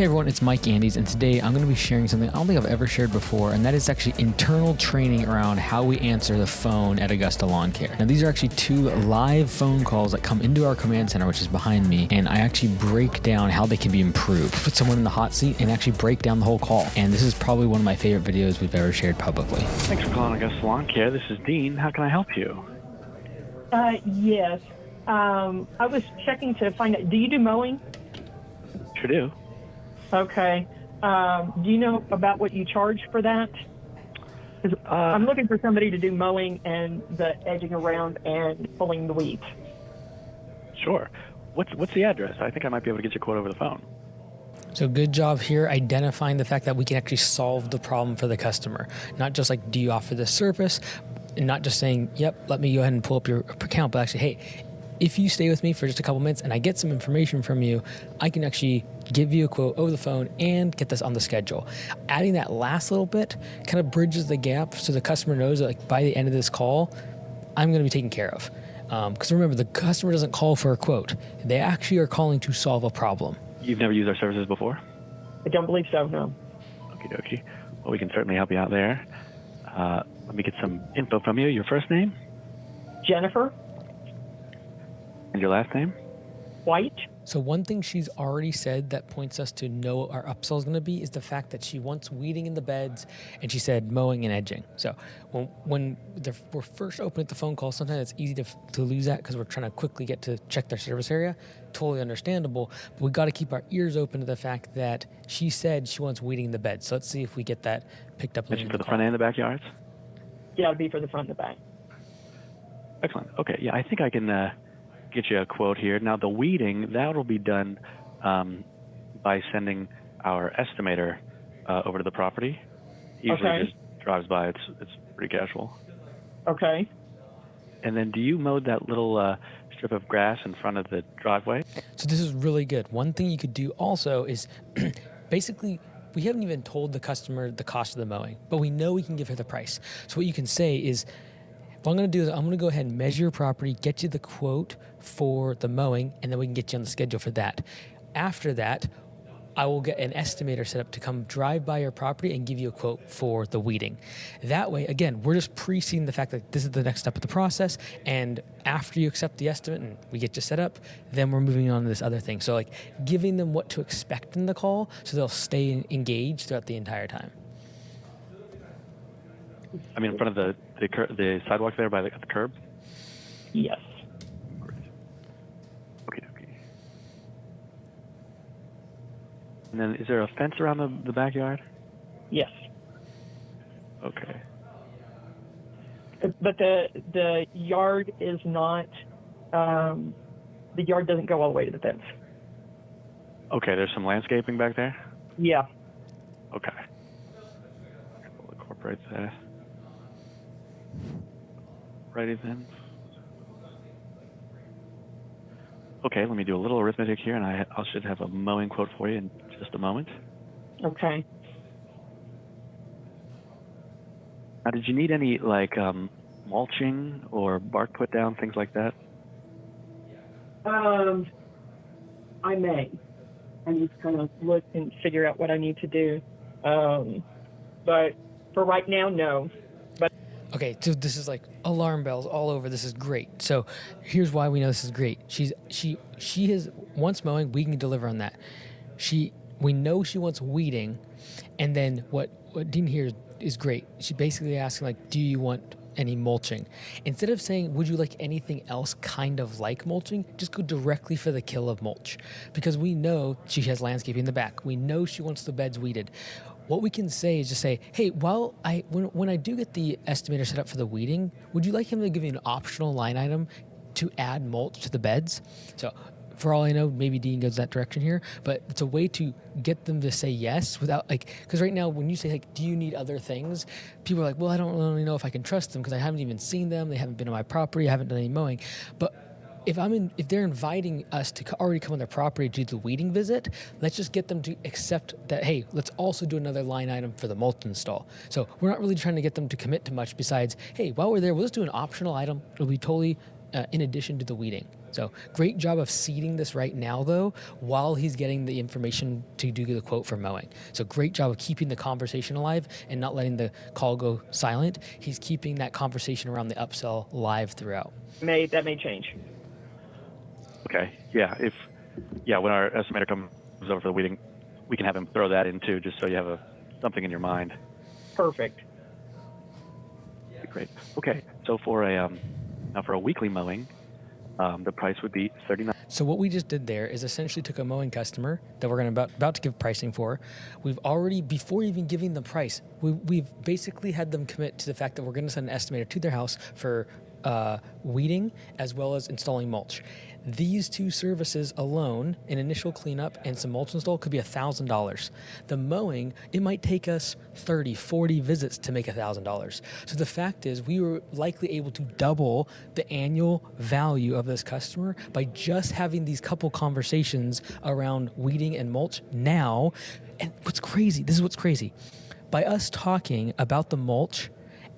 Hey everyone, it's Mike Andes, and today I'm going to be sharing something I don't think I've ever shared before, and that is actually internal training around how we answer the phone at Augusta Lawn Care. Now, these are actually 2 live phone calls that come into our command center, which is behind me, and I actually break down how they can be improved. Put someone in the hot seat and actually break down the whole call. And this is probably one of my favorite videos we've ever shared publicly. Thanks for calling Augusta Lawn Care. This is Dean. How can I help you? Yes. I was checking to find out, do you do mowing? Sure do. Okay. Do you know about what you charge for that? 'Cause I'm looking for somebody to do mowing and the edging around and pulling the weeds. Sure. What's the address? I think I might be able to get your quote over the phone. So good job here identifying the fact that we can actually solve the problem for the customer. Not just like, do you offer this service? And not just saying, yep, let me go ahead and pull up your account, but actually, hey, if you stay with me for just a couple minutes and I get some information from you, I can actually give you a quote over the phone and get this on the schedule. Adding that last little bit kind of bridges the gap so the customer knows that like by the end of this call, I'm going to be taken care of. Because remember, the customer doesn't call for a quote. They actually are calling to solve a problem. You've never used our services before? I don't believe so, no. Okie dokie. Well, we can certainly help you out there. Let me get some info from you. Your first name Jennifer and your last name? White. So one thing she's already said that points us to know what our upsell is going to be is the fact that she wants weeding in the beds, and she said mowing and edging. So when we're first opening the phone call, sometimes it's easy to lose that because we're trying to quickly get to check their service area. Totally understandable, but we got to keep our ears open to the fact that she said she wants weeding in the bed. So let's see if we get that picked up. Is it for the front and the backyards? Yeah, it'd be for the front and the back. Excellent. Okay, yeah, I think I can get you a quote here. Now, the weeding, that'll be done by sending our estimator over to the property. He usually just drives by. It's pretty casual. Okay. And then do you mow that little strip of grass in front of the driveway? So this is really good. One thing you could do also is basically, we haven't even told the customer the cost of the mowing, but we know we can give her the price. So what you can say is, what I'm going to do is I'm going to go ahead and measure your property, get you the quote for the mowing, and then we can get you on the schedule for that. After that, I will get an estimator set up to come drive by your property and give you a quote for the weeding. That way, again, we're just preceding the fact that this is the next step of the process, and after you accept the estimate and we get you set up, then we're moving on to this other thing. So like giving them what to expect in the call so they'll stay engaged throughout the entire time. I mean, in front of the sidewalk there by the curb? Yes. Okay. And then is there a fence around the backyard? Yes. Okay. But the yard is not, the yard doesn't go all the way to the fence. Okay, there's some landscaping back there? Yeah. Okay. We'll incorporate that. Righty then. Okay, let me do a little arithmetic here, and I should have a mowing quote for you in just a moment. Okay. Now, did you need any like mulching or bark put down, things like that? I may. I need to kind of look and figure out what I need to do. But for right now, no. Okay, so this is like alarm bells all over. This is great. So here's why we know this is great. She has wants mowing. We can deliver on that. We know she wants weeding, and then what Dean here is great. She basically asking like, do you want any mulching? Instead of saying, would you like anything else kind of like mulching, just go directly for the kill of mulch, because we know she has landscaping in the back. We know she wants the beds weeded. What we can say is just say, hey, when I do get the estimator set up for the weeding, would you like him to give you an optional line item to add mulch to the beds? So for all I know, maybe Dean goes that direction here, but it's a way to get them to say yes without because right now when you say like, do you need other things? People are like, well, I don't really know if I can trust them because I haven't even seen them. They haven't been on my property. I haven't done any mowing. But if they're inviting us to already come on their property to do the weeding visit, let's just get them to accept that, hey, let's also do another line item for the mulch install. So we're not really trying to get them to commit to much besides, hey, while we're there, we'll just do an optional item. It'll be totally in addition to the weeding. So great job of seeding this right now, though, while he's getting the information to do the quote for mowing. So great job of keeping the conversation alive and not letting the call go silent. He's keeping that conversation around the upsell live throughout. That may change. Okay. Yeah. When our estimator comes over for the weeding, we can have him throw that in too, just so you have something in your mind. Perfect. Great. Okay. So for a weekly mowing, the price would be $39. So what we just did there is essentially took a mowing customer that we're going to about to give pricing for. We've already, before even giving the price, we've basically had them commit to the fact that we're going to send an estimator to their house for weeding as well as installing mulch. These two services alone, an initial cleanup and some mulch install, could be $1,000. The mowing, it might take us 30, 40 visits to make $1,000. So the fact is we were likely able to double the annual value of this customer by just having these couple conversations around weeding and mulch now. And what's crazy, this is what's crazy. By us talking about the mulch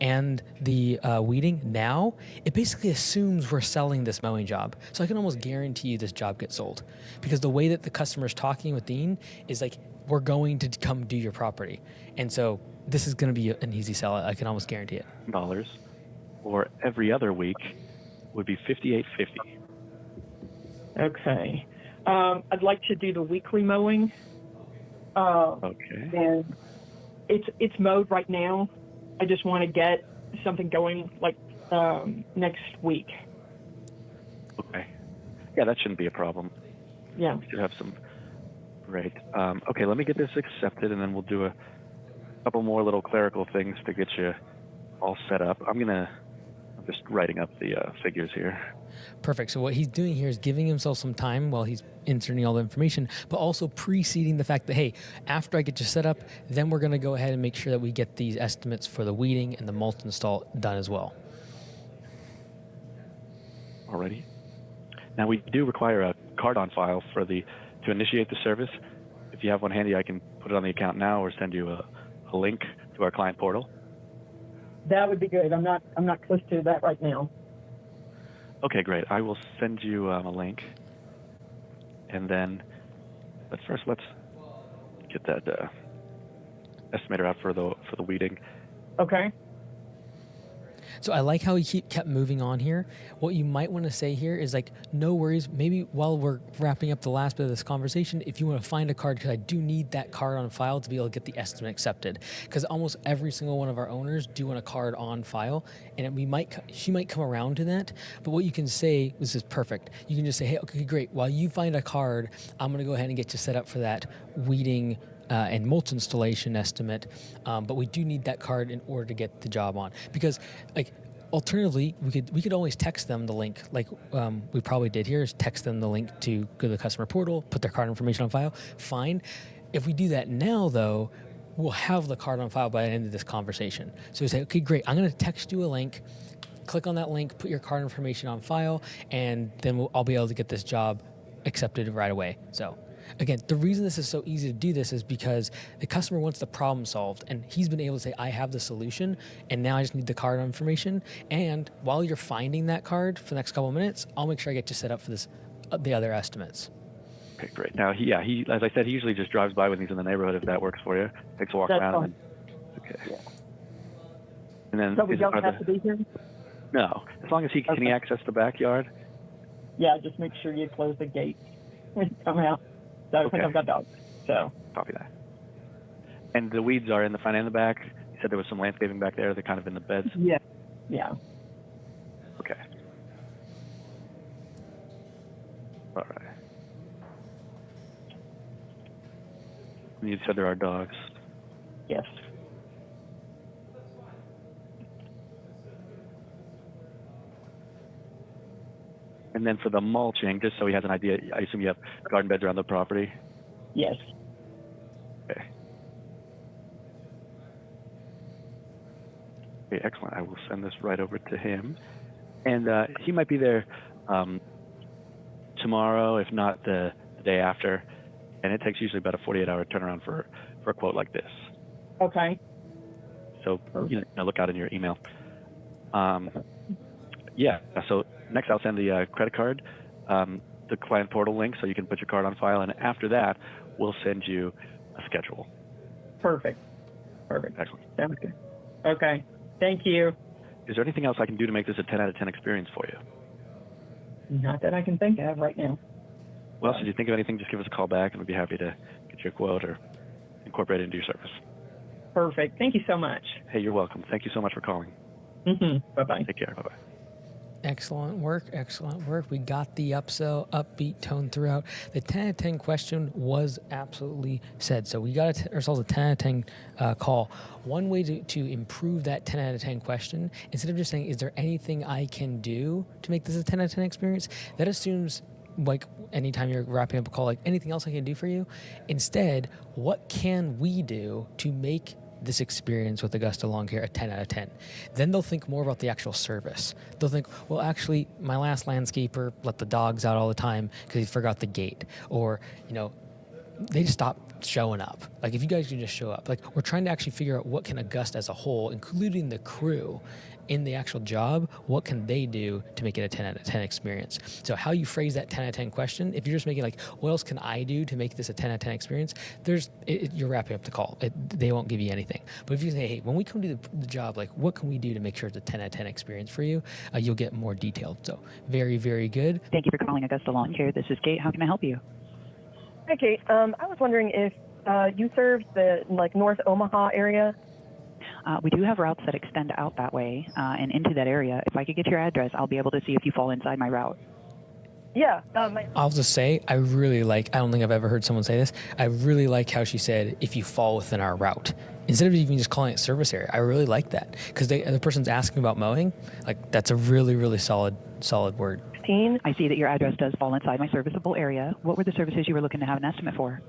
and the weeding now, it basically assumes we're selling this mowing job. So I can almost guarantee you this job gets sold, because the way that the customer's talking with Dean is like, we're going to come do your property. And so this is going to be an easy sell. I can almost guarantee it. Dollars, or every other week would be $58.50. Okay. I'd like to do the weekly mowing. Okay. And it's mowed right now. I just want to get something going like next week. Okay. Yeah, that shouldn't be a problem. Yeah. We should have some. Great. Okay, let me get this accepted, and then we'll do a couple more little clerical things to get you all set up. I'm just writing up the figures here. Perfect. So what he's doing here is giving himself some time while he's inserting all the information, but also preceding the fact that, hey, after I get you set up, then we're going to go ahead and make sure that we get these estimates for the weeding and the mulch install done as well. Alrighty. Now we do require a card on file to initiate the service. If you have one handy, I can put it on the account now or send you a link to our client portal. That would be good. I'm not close to that right now. Okay, great. I will send you a link, and then, but first let's get that estimator out for the weeding. Okay. So I like how he kept moving on here. What you might want to say here is like, no worries. Maybe while we're wrapping up the last bit of this conversation, if you want to find a card, because I do need that card on file to be able to get the estimate accepted. Because almost every single one of our owners do want a card on file, and she might come around to that. But what you can say, this is perfect. You can just say, hey, okay, great. While you find a card, I'm going to go ahead and get you set up for that weeding and mulch installation estimate, but we do need that card in order to get the job on. Because, like, alternatively, we could always text them the link, like we probably did here, is text them the link to go to the customer portal, put their card information on file. Fine. If we do that now, though, we'll have the card on file by the end of this conversation. So we say, okay, great. I'm going to text you a link. Click on that link, put your card information on file, and then I'll be able to get this job accepted right away. So. Again, the reason this is so easy to do this is because the customer wants the problem solved, and he's been able to say, I have the solution, and now I just need the card information. And while you're finding that card for the next couple of minutes, I'll make sure I get you set up for the other estimates. Okay, great. Now, he as I said, he usually just drives by when he's in the neighborhood, if that works for you. Takes a walk That's around. fine. Okay. Yeah. And then So we don't have to be here? No, as long as can he access the backyard? Yeah, just make sure you close the gate when you come out. So because I've got dogs. So. Copy that. And the weeds are in the front and the back. You said there was some landscaping back there. They're kind of in the beds. Yeah. Yeah. Okay. All right. And you said there are dogs. Yes. And then for the mulching, just so he has an idea, I assume you have garden beds around the property? Yes. Okay. Okay, excellent. I will send this right over to him. And he might be there tomorrow, if not the day after. And it takes usually about a 48-hour turnaround for a quote like this. Okay. So look out in your email. Yeah, so next I'll send the credit card the client portal link so you can put your card on file, and after that, we'll send you a schedule. Perfect. Excellent. Sounds good. Okay. Thank you. Is there anything else I can do to make this a 10 out of 10 experience for you? Not that I can think of right now. Well, so if you think of anything, just give us a call back, and we'd be happy to get you a quote or incorporate it into your service. Perfect. Thank you so much. Hey, you're welcome. Thank you so much for calling. Bye-bye. Take care. Bye-bye. Excellent work. We got the upsell, upbeat tone throughout. The 10 out of 10 question was absolutely said. So we got ourselves a 10 out of 10 call. One way to improve that 10 out of 10 question, instead of just saying, is there anything I can do to make this a 10 out of 10 experience? That assumes, like, anytime you're wrapping up a call, like, anything else I can do for you? Instead, what can we do to make this experience with Augusta Lawn Care a 10 out of 10. Then they'll think more about the actual service. They'll think, well, actually, my last landscaper let the dogs out all the time because he forgot the gate. Or, they just stopped showing up. Like, if you guys can just show up. Like, we're trying to actually figure out what can Augusta as a whole, including the crew, in the actual job, what can they do to make it a 10 out of 10 experience? So how you phrase that 10 out of 10 question, if you're just making like, what else can I do to make this a 10 out of 10 experience? You're wrapping up the call. They won't give you anything. But if you say, hey, when we come to the job, like, what can we do to make sure it's a 10 out of 10 experience for you? You'll get more detailed. So very, very good. Thank you for calling Augusta Lawn Care. This is Kate. How can I help you? Hi, Kate. I was wondering if you served the North Omaha area. We do have routes that extend out that way and into that area. If I could get your address, I'll be able to see if you fall inside my route. Yeah. I'll just say, I don't think I've ever heard someone say this. I really like how she said, if you fall within our route, instead of even just calling it service area. I really like that because the person's asking about mowing. Like, that's a really, really solid word. I see that your address does fall inside my serviceable area. What were the services you were looking to have an estimate for?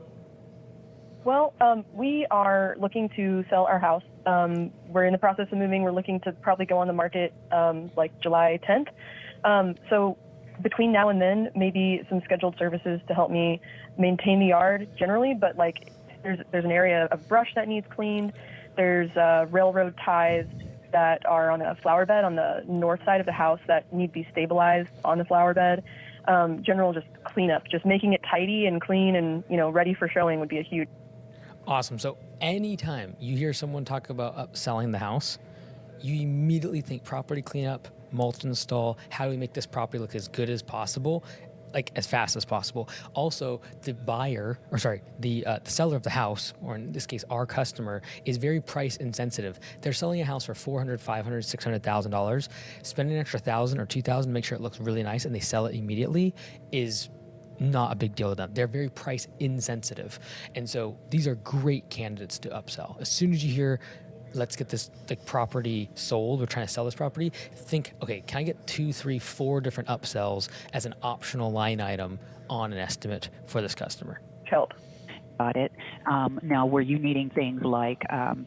Well, we are looking to sell our house. We're in the process of moving. We're looking to probably go on the market July 10th. So between now and then, maybe some scheduled services to help me maintain the yard generally. But there's an area of brush that needs cleaned. There's railroad ties that are on a flower bed on the north side of the house that need to be stabilized on the flower bed. General just cleanup, just making it tidy and clean and ready for showing would be a huge. Awesome. So anytime you hear someone talk about upselling the house, you immediately think property cleanup, mulch install, how do we make this property look as good as possible, like as fast as possible. Also, the seller of the house, or in this case, our customer, is very price insensitive. They're selling a house for $400,000, $500,000, $600,000. Spending an extra $1,000 or $2,000 to make sure it looks really nice and they sell it immediately is not a big deal to them. They're very price insensitive. And so these are great candidates to upsell. As soon as you hear, let's get this property sold, we're trying to sell this property, think, okay, can I get 2, 3, 4 different upsells as an optional line item on an estimate for this customer? Help. Got it. Now, were you needing things like, I'm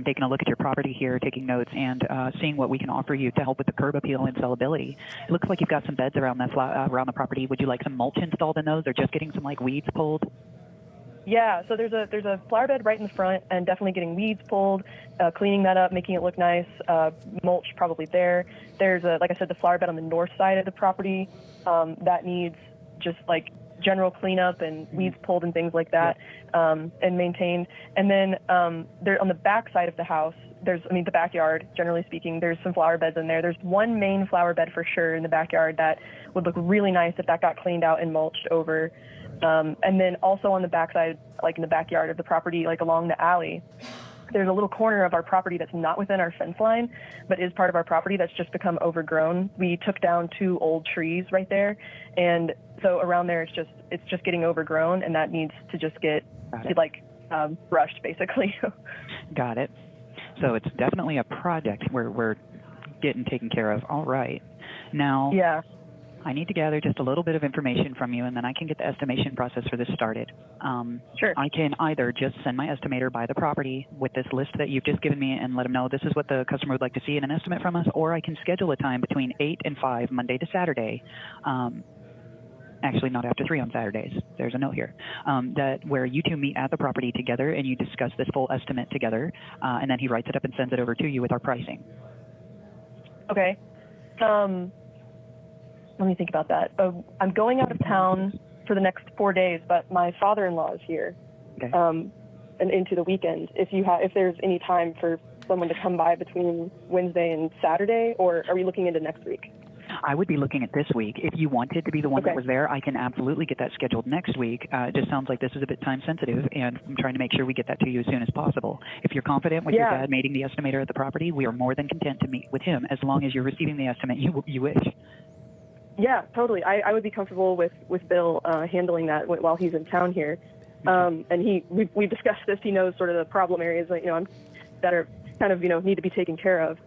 taking a look at your property here, taking notes, and seeing what we can offer you to help with the curb appeal and sellability. It looks like you've got some beds around the property. Would you like some mulch installed in those, or just getting some weeds pulled? Yeah, so there's a flower bed right in the front, and definitely getting weeds pulled, cleaning that up, making it look nice. Mulch probably there. There's like I said, the flower bed on the north side of the property that needs just general cleanup and weeds pulled and things like that, and maintained. And then there on the back side of the house, the backyard, generally speaking, there's some flower beds in there. There's one main flower bed for sure in the backyard that would look really nice if that got cleaned out and mulched over. And then also on the backside, in the backyard of the property, along the alley, there's a little corner of our property that's not within our fence line, but is part of our property that's just become overgrown. We took down 2 old trees right there, and so around there it's just getting overgrown, and that needs to just get brushed basically. Got it. So it's definitely a project we're getting taken care of. All right. Now, yeah. I need to gather just a little bit of information from you, and then I can get the estimation process for this started. Sure. I can either just send my estimator by the property with this list that you've just given me and let them know this is what the customer would like to see in an estimate from us, or I can schedule a time between 8 and 5, Monday to Saturday. Actually, not after 3 on Saturdays. There's a note here. Where you two meet at the property together and you discuss this full estimate together, and then he writes it up and sends it over to you with our pricing. Okay. let me think about that. I'm going out of town for the next 4 days, but my father-in-law is here, Okay. and into the weekend. If there's any time for someone to come by between Wednesday and Saturday, or are we looking into next week? I would be looking at this week. If you wanted to be the one that was there, I can absolutely get that scheduled next week. It just sounds like this is a bit time sensitive, and I'm trying to make sure we get that to you as soon as possible. If you're confident with your dad meeting the estimator at the property, we are more than content to meet with him as long as you're receiving the estimate you wish. Yeah, totally. I would be comfortable with Bill handling that while he's in town here. And we've discussed this. He knows sort of the problem areas that are kind of need to be taken care of.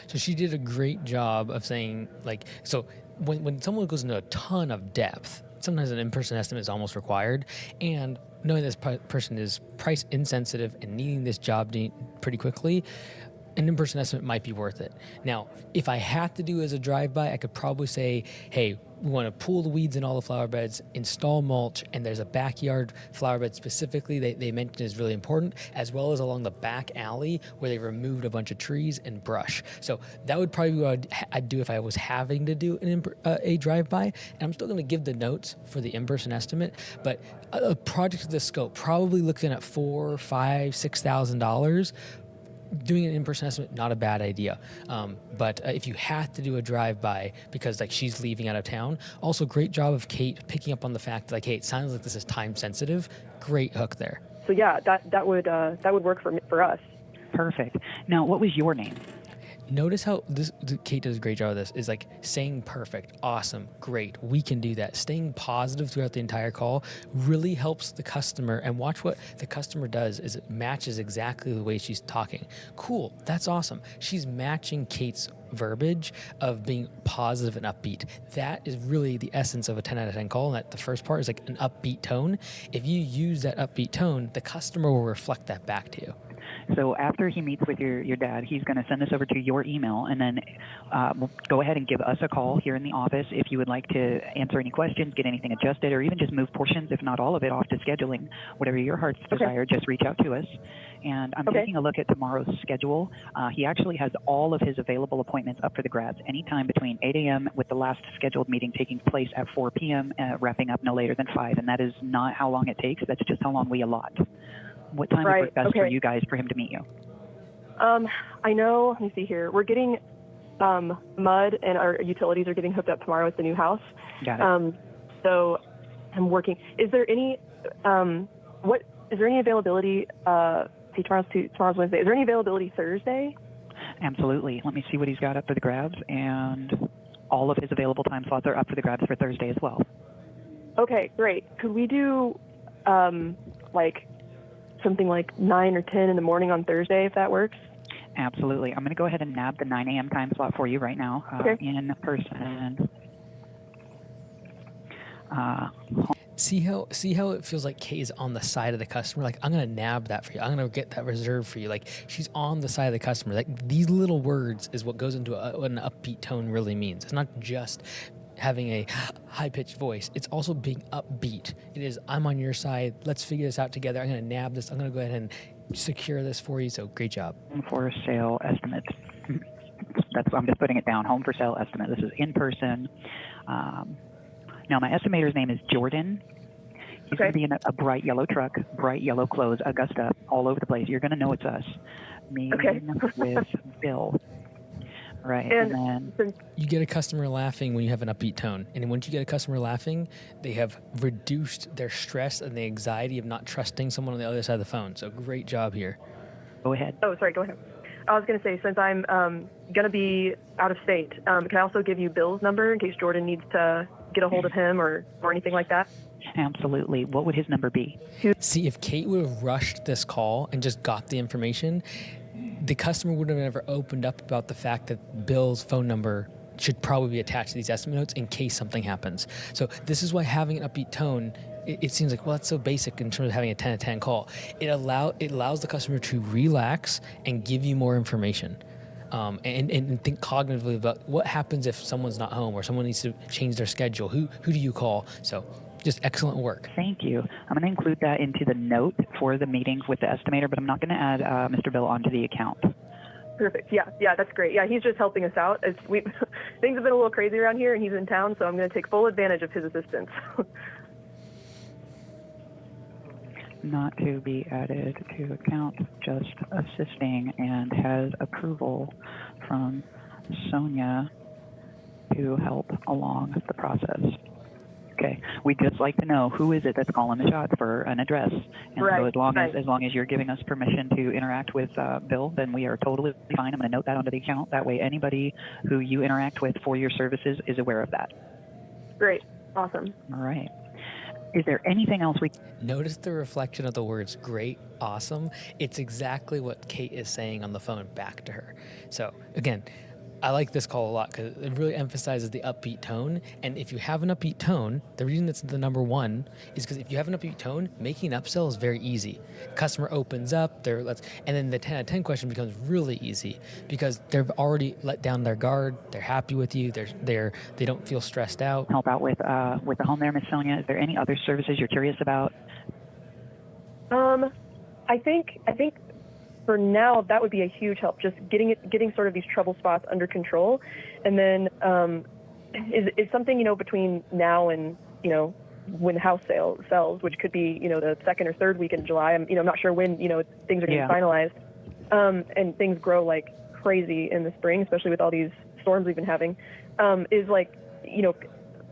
So she did a great job of saying, like, so when someone goes into a ton of depth, sometimes an in-person estimate is almost required, and knowing this person is price insensitive and needing this job pretty quickly, an in-person estimate might be worth it. Now, if I had to do as a drive-by, I could probably say, hey, we want to pull the weeds in all the flower beds, install mulch, and there's a backyard flower bed specifically they mentioned is really important, as well as along the back alley where they removed a bunch of trees and brush. So that would probably be what I'd do if I was having to do a drive-by. And I'm still going to give the notes for the in-person estimate, but a project of this scope, probably looking at $4,000, $5,000, $6,000. Doing an in-person estimate, not a bad idea. But if you have to do a drive-by because like she's leaving out of town, also great job of Kate picking up on the fact that, like, hey, it sounds like this is time sensitive. Great hook there. So yeah, that would work for us. Perfect. Now, what was your name? Notice how Kate does a great job of this, is like saying perfect, awesome, great, we can do that. Staying positive throughout the entire call really helps the customer, and watch what the customer does is it matches exactly the way she's talking. Cool, that's awesome. She's matching Kate's verbiage of being positive and upbeat. That is really the essence of a 10 out of 10 call, and that the first part is like an upbeat tone. If you use that upbeat tone, the customer will reflect that back to you. So after he meets with your dad, he's going to send this over to your email, and then go ahead and give us a call here in the office if you would like to answer any questions, get anything adjusted, or even just move portions, if not all of it, off to scheduling. Whatever your heart's desire, just reach out to us. And I'm taking a look at tomorrow's schedule. He actually has all of his available appointments up for the grabs, anytime between 8 a.m. with the last scheduled meeting taking place at 4 p.m., wrapping up no later than 5. And that is not how long it takes. That's just how long we allot. What time would work best for you guys for him to meet you? I know, let me see here. We're getting mud, and our utilities are getting hooked up tomorrow at the new house. Got it. So I'm working. Is there any availability? Tomorrow's Wednesday. Is there any availability Thursday? Absolutely. Let me see what he's got up for the grabs, and all of his available time slots are up for the grabs for Thursday as well. Okay, great. Could we do something like 9 or 10 in the morning on Thursday, if that works? Absolutely. I'm going to go ahead and nab the 9 a.m. time slot for you right now. In person. See how it feels like Kate is on the side of the customer? Like, I'm going to nab that for you. I'm going to get that reserved for you. Like, she's on the side of the customer. Like, these little words is what goes into what an upbeat tone really means. It's not just having a high-pitched voice. It's also being upbeat. It is, I'm on your side. Let's figure this out together. I'm going to nab this. I'm going to go ahead and secure this for you. So great job. For sale estimate. I'm just putting it down. Home for sale estimate. This is in person. Now, my estimator's name is Jordan. He's going to be in a bright yellow truck, bright yellow clothes, Augusta, all over the place. You're going to know it's us. Meeting with Bill. Right, and then you get a customer laughing when you have an upbeat tone. And once you get a customer laughing, they have reduced their stress and the anxiety of not trusting someone on the other side of the phone. So great job here. Go ahead. Oh, sorry, go ahead. I was going to say, since I'm going to be out of state, can I also give you Bill's number in case Jordan needs to get a hold of him or anything like that? Absolutely. What would his number be? See, if Kate would have rushed this call and just got the information, the customer would have never opened up about the fact that Bill's phone number should probably be attached to these estimate notes in case something happens. So this is why having an upbeat tone, it seems like, well, that's so basic in terms of having a 10 out of 10 call. It allows the customer to relax and give you more information. And think cognitively about what happens if someone's not home or someone needs to change their schedule. Who do you call? So just excellent work. Thank you. I'm going to include that into the note for the meetings with the estimator, but I'm not going to add Mr. Bill onto the account. Perfect. Yeah, that's great. Yeah, he's just helping us out. Things have been a little crazy around here, and he's in town, so I'm going to take full advantage of his assistance. Not to be added to account, just assisting, and has approval from Sonia to help along the process. Okay, we'd just like to know who is it that's calling the shots for an address. And right, so as long as you're giving us permission to interact with Bill, then we are totally fine. I'm going to note that onto the account. That way anybody who you interact with for your services is aware of that. Great. Awesome. All right. Is there anything else we... Notice the reflection of the words great, awesome. It's exactly what Kate is saying on the phone back to her. So again, I like this call a lot because it really emphasizes the upbeat tone. And if you have an upbeat tone, the reason it's the number one is because if you have an upbeat tone, making an upsell is very easy. Customer opens up, and then the 10 out of 10 question becomes really easy because they've already let down their guard. They're happy with you. They don't feel stressed out. Help out with the home there, Miss Sonia. Is there any other services you're curious about? I think for now that would be a huge help. Just getting sort of these trouble spots under control, and then is something between now and when the house sale sells, which could be the second or third week in July. I'm not sure when things are getting finalized, and things grow like crazy in the spring, especially with all these storms we've been having. Is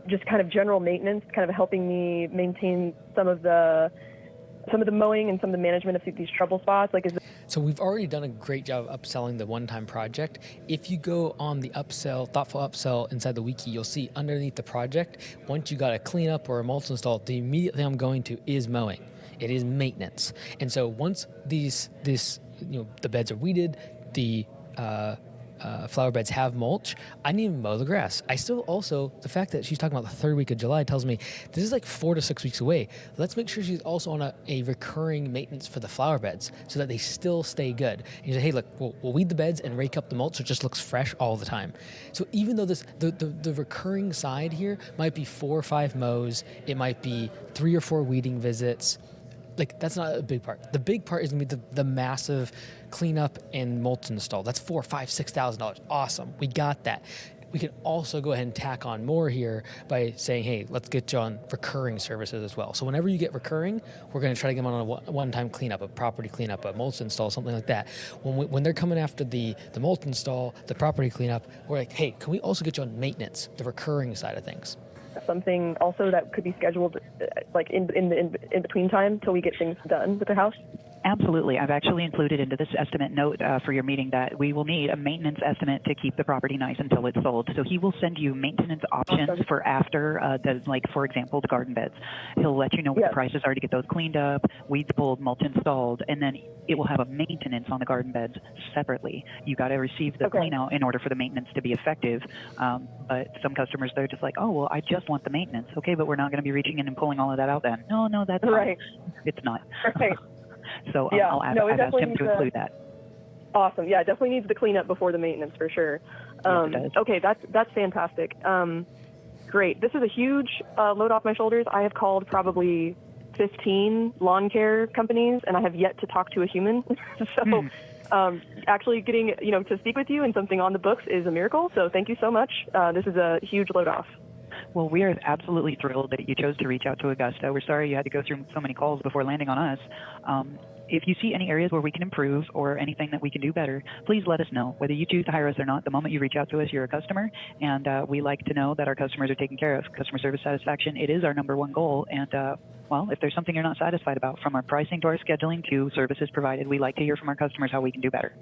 just kind of general maintenance, kind of helping me maintain some of the mowing and some of the management of these trouble spots. So we've already done a great job of upselling the one-time project. If you go on the upsell, thoughtful upsell inside the wiki, you'll see underneath the project, once you got a cleanup or a mulch install, the immediate thing I'm going to is mowing. It is maintenance. And so once the beds are weeded, the flower beds have mulch, I need to mow the grass. I still also, the fact that she's talking about the third week of July tells me this is like 4 to 6 weeks away. Let's make sure she's also on a recurring maintenance for the flower beds so that they still stay good. And you say, hey, look, we'll weed the beds and rake up the mulch so it just looks fresh all the time. So even though the recurring side here might be 4 or 5 mows, it might be 3 or 4 weeding visits, that's not a big part. The big part is going to be the massive cleanup and mulch install. That's $4,000, $5,000, $6,000. Awesome. We got that. We can also go ahead and tack on more here by saying, hey, let's get you on recurring services as well. So whenever you get recurring, we're going to try to get them on a one-time cleanup, a property cleanup, a mulch install, something like that. When they're coming after the mulch install, the property cleanup, we're like, hey, can we also get you on maintenance, the recurring side of things? Something also that could be scheduled in between time till we get things done with the house? Absolutely. I've actually included into this estimate note for your meeting that we will need a maintenance estimate to keep the property nice until it's sold. So he will send you maintenance options for after, for example, the garden beds. He'll let you know what the prices are to get those cleaned up, weeds pulled, mulch installed, and then it will have a maintenance on the garden beds separately. You got to receive the clean out in order for the maintenance to be effective. But some customers, they're just like, oh, well, I just want the maintenance. Okay, but we're not going to be reaching in and pulling all of that out then. No, that's right. Fine. It's not. Right. So I've asked him to include that. Awesome. Yeah, it definitely needs the cleanup before the maintenance for sure. Okay, that's fantastic. Great. This is a huge load off my shoulders. I have called probably 15 lawn care companies, and I have yet to talk to a human. So actually getting to speak with you and something on the books is a miracle. So thank you so much. This is a huge load off. Well, we are absolutely thrilled that you chose to reach out to Augusta. We're sorry you had to go through so many calls before landing on us. If you see any areas where we can improve or anything that we can do better, please let us know. Whether you choose to hire us or not, the moment you reach out to us, you're a customer, and we like to know that our customers are taken care of. Customer service satisfaction, it is our number one goal, and if there's something you're not satisfied about, from our pricing to our scheduling to services provided, we like to hear from our customers how we can do better.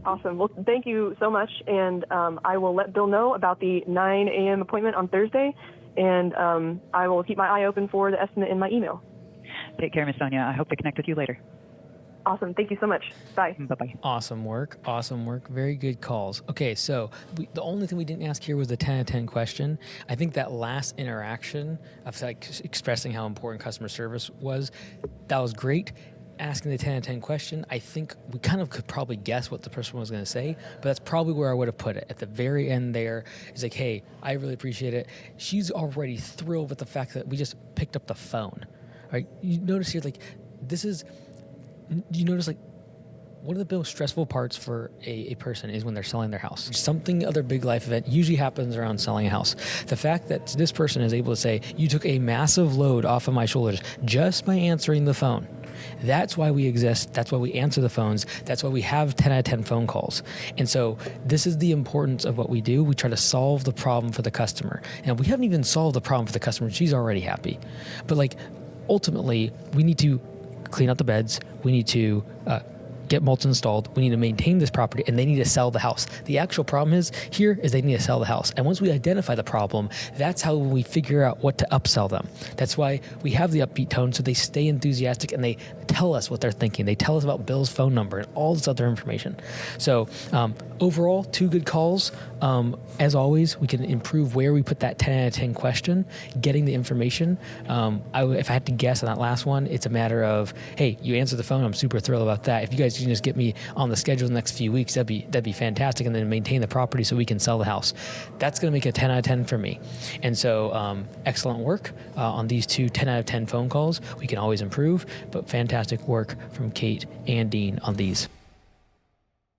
Awesome. Well, thank you so much, and I will let Bill know about the 9 a.m. appointment on Thursday, and I will keep my eye open for the estimate in my email. Take care, Miss Sonia. I hope to connect with you later. Awesome. Thank you so much. Bye. Bye-bye. Awesome work. Very good calls. Okay, so the only thing we didn't ask here was the 10 out of 10 question. I think that last interaction of expressing how important customer service was, that was great. Asking the 10 out of 10 question, I think we kind of could probably guess what the person was going to say, but that's probably where I would have put it. At the very end there, it's like, hey, I really appreciate it. She's already thrilled with the fact that we just picked up the phone. Right? You notice here, one of the most stressful parts for a person is when they're selling their house. Something other big life event usually happens around selling a house. The fact that this person is able to say, you took a massive load off of my shoulders just by answering the phone. That's why we exist. That's why we answer the phones. That's why we have 10 out of 10 phone calls. And so this is the importance of what we do. We try to solve the problem for the customer. And we haven't even solved the problem for the customer. She's already happy. But like ultimately, we need to clean out the beds. We need to get mulch installed. We need to maintain this property, and they need to sell the house. The actual problem is they need to sell the house. And once we identify the problem, that's how we figure out what to upsell them. That's why we have the upbeat tone, so they stay enthusiastic and they tell us what they're thinking. They tell us about Bill's phone number and all this other information. So overall, 2 good calls. As always, we can improve where we put that 10 out of 10 question, getting the information. If I had to guess on that last one, it's a matter of, hey, you answer the phone. I'm super thrilled about that. If you guys can just get me on the schedule the next few weeks, that'd be fantastic. And then maintain the property so we can sell the house. That's going to make a 10 out of 10 for me. And so excellent work on these 2 10 out of 10 phone calls. We can always improve, but fantastic work from Kate and Dean on these.